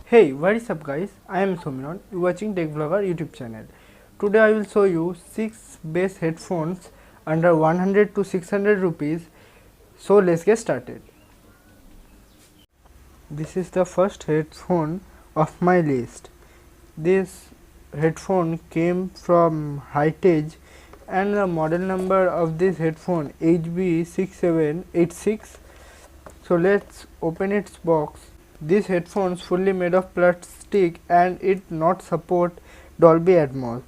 Hey, what is up guys, I am Somiron, you are watching Tech Vlogger YouTube channel. Today I will show you 6 best headphones under 100 to 600 rupees. So let's get started. This is the first headphone of my list. This headphone came from Hitage and the model number of this headphone HB6786. So let's open its box. This headphones fully made of plastic and it not support Dolby Atmos.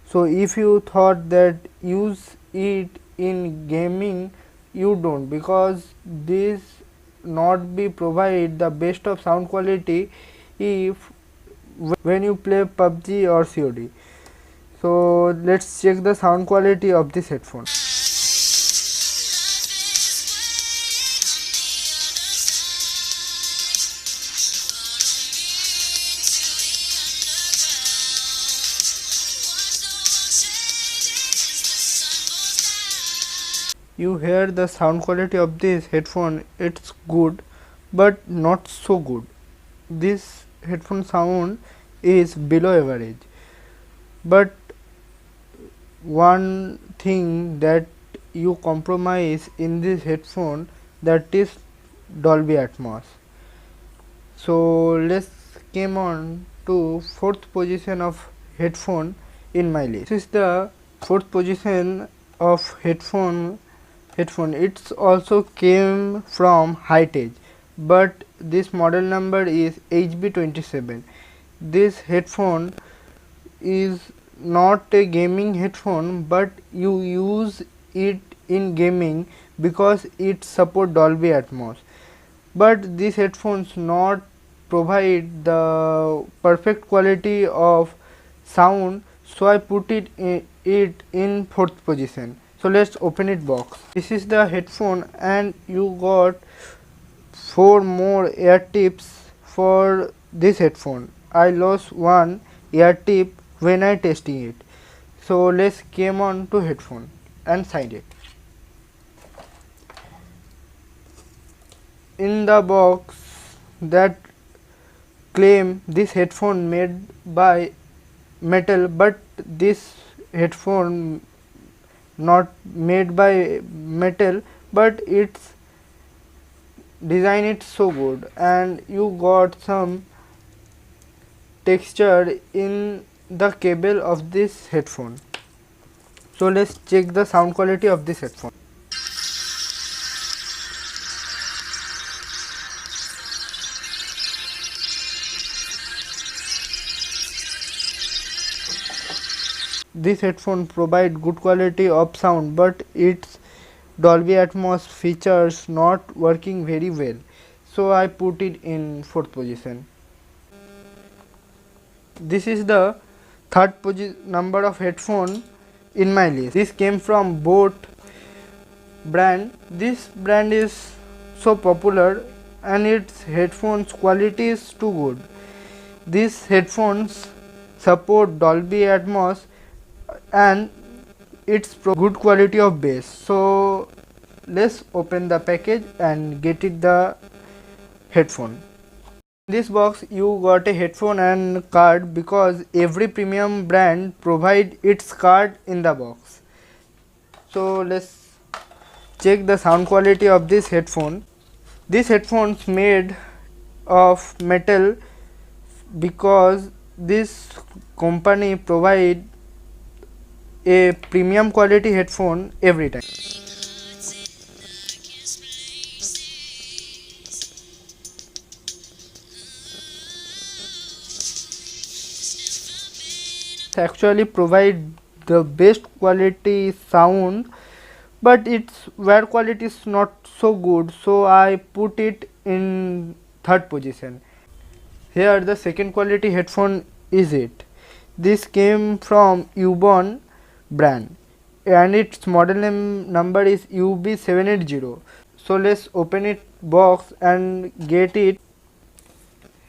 So if you thought that use it in gaming, you don't, because this not be provide the best of sound quality if when you play PUBG or COD. So let's check the sound quality of this headphone. You hear the sound quality of this headphone, it's good but not so good. This headphone sound is below average, but one thing that you compromise in this headphone, that is Dolby Atmos. So let's come on to fourth position of headphone in my list. This is the fourth position of headphone. It's also came from Hitage, but this model number is HB27. This headphone is not a gaming headphone, but you use it in gaming because it support Dolby Atmos. But these headphones not provide the perfect quality of sound, so I put it in fourth position. So let's open it box. This is the headphone and you got 4 more ear tips for this headphone. I lost one ear tip when I testing it. So let's come on to headphone and sign it. In the box that claim this headphone made by metal, but this headphone not made by metal, but its design is so good and you got some texture in the cable of this headphone. So let's check the sound quality of this headphone. This headphone provide good quality of sound, but its Dolby Atmos features not working very well, so I put it in fourth position. This is the third number of headphone in my list. This came from BoAt brand. This brand is so popular and its headphones quality is too good. These headphones support Dolby Atmos and it's good quality of bass. So let's open the package and get it the headphone. In this box you got a headphone and card, because every premium brand provide its card in the box. So let's check the sound quality of this headphone. This headphones made of metal because this company provide a premium quality headphone every time. Actually provide the best quality sound, but its wear quality is not so good, so I put it in third position. Here the second quality headphone is it? This came from Ubon brand and its model name number is UB780. So let's open it box and get it.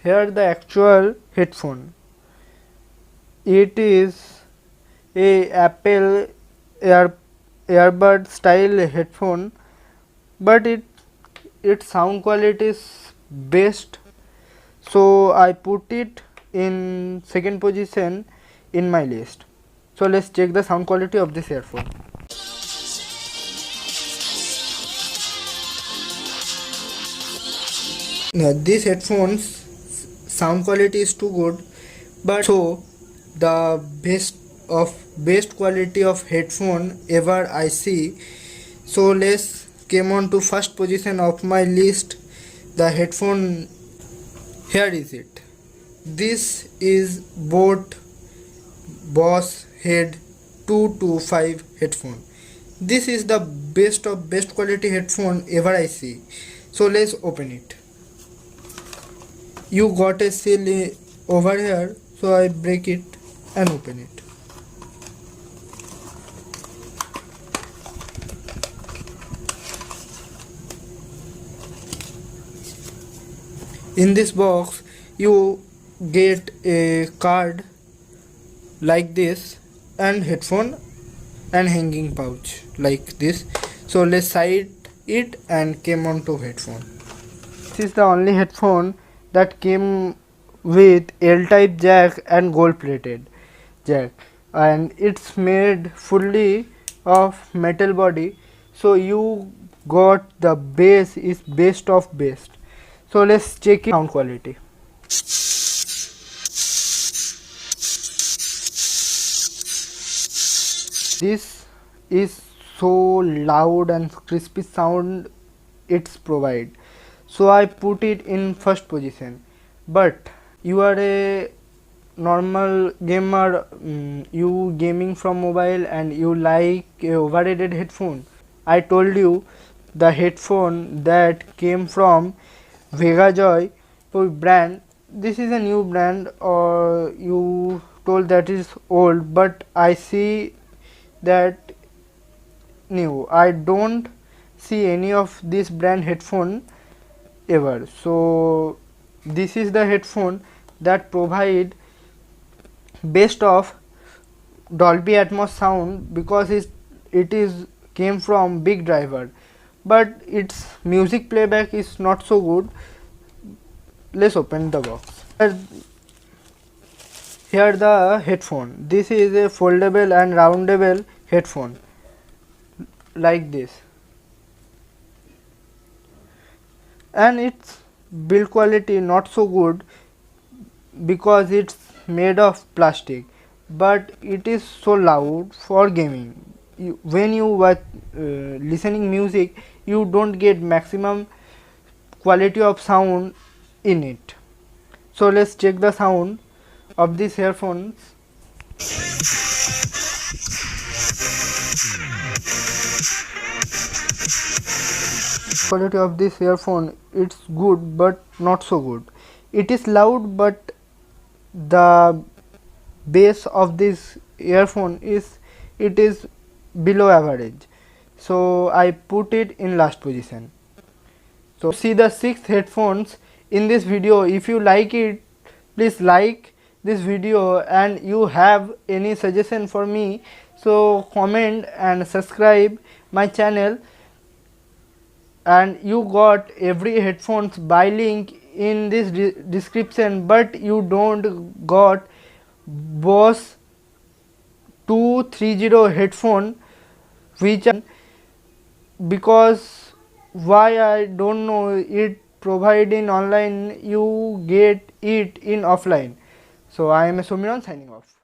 Here the actual headphone. It is a Apple earbud style headphone, but its sound quality is best, so I put it in second position in my list. So let's check the sound quality of this earphone. Now this headphones sound quality is too good, but so the best quality of headphone ever I see. So let's came on to first position of my list. The headphone, here is it. This is BoAt Boss Head 225 headphone. This is the best of best quality headphone ever I see. So let's open it. You got a seal over here, so I break it and open it. In this box you get a card like this and headphone and hanging pouch like this. So let's side it and came on to headphone. This is the only headphone that came with L-type jack and gold plated jack, and it's made fully of metal body, so you got the bass is best of best. So let's check it sound quality. This is so loud and crispy sound it's provide, so I put it in first position. But you are a normal gamer, you gaming from mobile and you like a overrated headphone. I told you the headphone that came from VingaJoy brand. This is a new brand, or you told that is old, but I see that new. I don't see any of this brand headphone ever. So this is the headphone that provide best of Dolby Atmos sound, because it is came from big driver, but its music playback is not so good. Let's open the box. Here the headphone. This is a foldable and roundable headphone like this, and its build quality not so good because it's made of plastic, but it is so loud for gaming. When you were listening music, you don't get maximum quality of sound in it. So let's check the sound of these earphones. Quality of this earphone, it's good but not so good. It is loud, but the bass of this earphone is below average, so I put it in last position. So see the 6 headphones in this video. If you like it, please like this video, and you have any suggestion for me, so comment and subscribe my channel. And you got every headphones buy link in this description, but you don't got Bose 230 headphone, which because why I don't know, it provide in online, you get it in offline. So I am Somiran signing off.